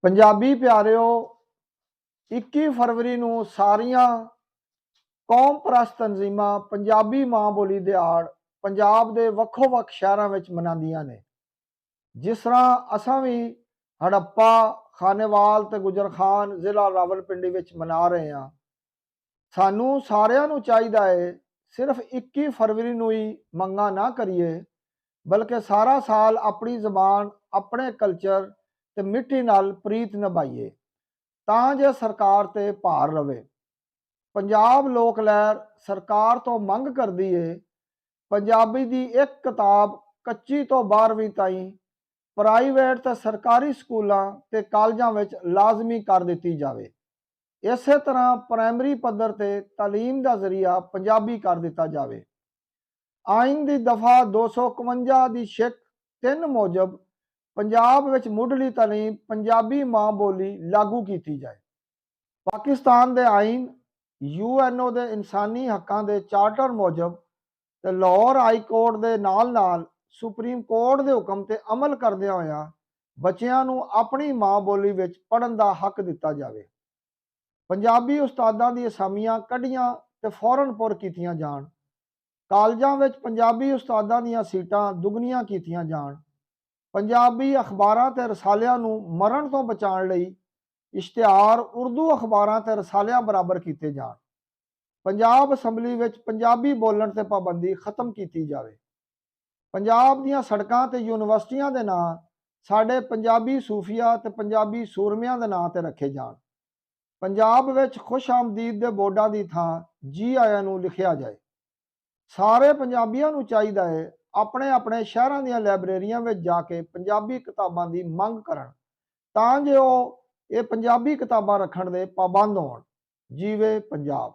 पंजाबी प्यारिओ 21 फरवरी ਨੂੰ ਸਾਰੀਆਂ ਕੌਮ ਪ੍ਰਸਤ ਤਨਜ਼ੀਮਾਂ ਪੰਜਾਬੀ ਮਾਂ ਬੋਲੀ ਦਿਹਾੜ ਪੰਜਾਬ ਦੇ ਵੱਖੋ-ਵੱਖ ਸ਼ਹਿਰਾਂ ਵਿੱਚ ਮਨਾਉਂਦੀਆਂ ਨੇ। ਜਿਸ ਤਰ੍ਹਾਂ ਅਸਾਂ ਵੀ ਹੜੱਪਾ, ਖਾਨੇਵਾਲ ਤੇ ਗੁਜਰਖਾਨ ਜ਼ਿਲ੍ਹਾ ਰਾਵਲਪਿੰਡੀ ਵਿੱਚ ਮਨਾ ਰਹੇ ਹਾਂ। ਸਾਨੂੰ ਸਾਰਿਆਂ ਨੂੰ ਚਾਹੀਦਾ ਹੈ ਸਿਰਫ 21 ਫਰਵਰੀ ਨੂੰ ਹੀ ਮੰਗਾ ਨਾ ਕਰੀਏ, ਬਲਕਿ ਸਾਰਾ ਸਾਲ ਆਪਣੀ ਜ਼ਬਾਨ, ਆਪਣੇ ਕਲਚਰ ਤੇ ਮਿੱਟੀ ਨਾਲ ਪ੍ਰੀਤ ਨਿਭਾਈਏ ਤਾਂ ਜੇ ਸਰਕਾਰ ਤੇ ਭਾਰ ਰਵੇ। ਪੰਜਾਬ ਲੋਕ ਲਹਿਰ ਸਰਕਾਰ ਤੋਂ ਮੰਗ ਕਰਦੀ ਏ ਪੰਜਾਬੀ ਦੀ ਇੱਕ ਕਿਤਾਬ ਕੱਚੀ ਤੋਂ 12ਵੀਂ ਤਾਈਂ ਪ੍ਰਾਈਵੇਟ ਤੇ ਸਰਕਾਰੀ ਸਕੂਲਾਂ ਤੇ ਕਾਲਜਾਂ ਵਿੱਚ ਲਾਜ਼ਮੀ ਕਰ ਦਿੱਤੀ ਜਾਵੇ। ਇਸੇ ਤਰ੍ਹਾਂ ਪ੍ਰਾਇਮਰੀ ਪੱਧਰ ਤੇ ਤਾਲੀਮ ਦਾ ਜ਼ਰੀਆ ਪੰਜਾਬੀ ਕਰ ਦਿੱਤਾ ਜਾਵੇ। ਆਇਨ ਦੀ ਦਫਾ 251 ਦੀ ਸ਼ਿਕ 3 ਮੁਜਬ ਪੰਜਾਬ ਵਿੱਚ ਮੁੱਢਲੀ ਤਾਲੀਮ ਪੰਜਾਬੀ ਮਾਂ ਬੋਲੀ ਲਾਗੂ ਕੀਤੀ ਜਾਏ। ਪਾਕਿਸਤਾਨ ਦੇ ਆਇਨ, UNO ਦੇ ਇਨਸਾਨੀ ਹੱਕਾਂ ਦੇ ਚਾਰਟਰ ਮੁਜਬ ਤੇ ਲਾਹੌਰ ਹਾਈ ਕੋਰਟ ਦੇ ਨਾਲ ਸੁਪਰੀਮ ਕੋਰਟ ਦੇ ਹੁਕਮ ਤੇ ਅਮਲ ਕਰਦਿਆਂ ਹੋਇਆਂ ਬੱਚਿਆਂ ਨੂੰ ਆਪਣੀ ਮਾਂ ਬੋਲੀ ਵਿੱਚ ਪੜ੍ਹਨ ਦਾ ਹੱਕ ਦਿੱਤਾ ਜਾਵੇ। ਪੰਜਾਬੀ ਉਸਤਾਦਾਂ ਦੀ ਅਸਾਮੀਆਂ ਕੱਢੀਆਂ ਤੇ ਫੌਰਨ ਪੁਰ ਕੀਤੀਆਂ ਜਾਣ। ਕਾਲਜਾਂ ਵਿੱਚ ਪੰਜਾਬੀ ਉਸਤਾਦਾਂ ਦੀਆਂ ਸੀਟਾਂ ਦੁੱਗਣੀਆਂ ਕੀਤੀਆਂ ਜਾਣ। ਪੰਜਾਬੀ ਅਖਬਾਰਾਂ ਤੇ ਰਸਾਲਿਆਂ ਨੂੰ ਮਰਨ ਤੋਂ ਬਚਾਉਣ ਲਈ ਇਸ਼ਤਿਹਾਰ ਉਰਦੂ ਅਖਬਾਰਾਂ ਤੇ ਰਸਾਲਿਆਂ ਬਰਾਬਰ ਕੀਤੇ ਜਾਣ। ਪੰਜਾਬ ਅਸੈਂਬਲੀ ਵਿੱਚ ਪੰਜਾਬੀ ਬੋਲਣ ਤੇ ਪਾਬੰਦੀ ਖਤਮ ਕੀਤੀ ਜਾਵੇ। ਪੰਜਾਬ ਦੀਆਂ ਸੜਕਾਂ ਤੇ ਯੂਨੀਵਰਸਿਟੀਆਂ ਦੇ ਨਾਂ ਸਾਡੇ ਪੰਜਾਬੀ ਸੂਫੀਆ ਤੇ ਪੰਜਾਬੀ ਸੂਰਮਿਆਂ ਦੇ ਨਾਂ ਤੇ ਰੱਖੇ ਜਾਣ। ਪੰਜਾਬ ਵਿੱਚ ਖੁਸ਼ ਆਮਦੀਦ ਦੇ ਬੋਰਡਾਂ ਦੀ ਥਾਂ ਜੀ ਆਇਆਂ ਨੂੰ ਲਿਖਿਆ ਜਾਏ। ਸਾਰੇ ਪੰਜਾਬੀਆਂ ਨੂੰ ਚਾਹੀਦਾ ਹੈ ਆਪਣੇ ਆਪਣੇ ਸ਼ਹਿਰਾਂ ਦੀਆਂ ਲਾਇਬ੍ਰੇਰੀਆਂ ਵਿੱਚ ਜਾ ਕੇ ਪੰਜਾਬੀ ਕਿਤਾਬਾਂ ਦੀ ਮੰਗ ਕਰਨ ਤਾਂ ਜੋ ਇਹ ਪੰਜਾਬੀ ਕਿਤਾਬਾਂ ਰੱਖਣ ਦੇ ਪਾਬੰਦ ਹੋਣ। ਜੀਵੇ ਪੰਜਾਬ।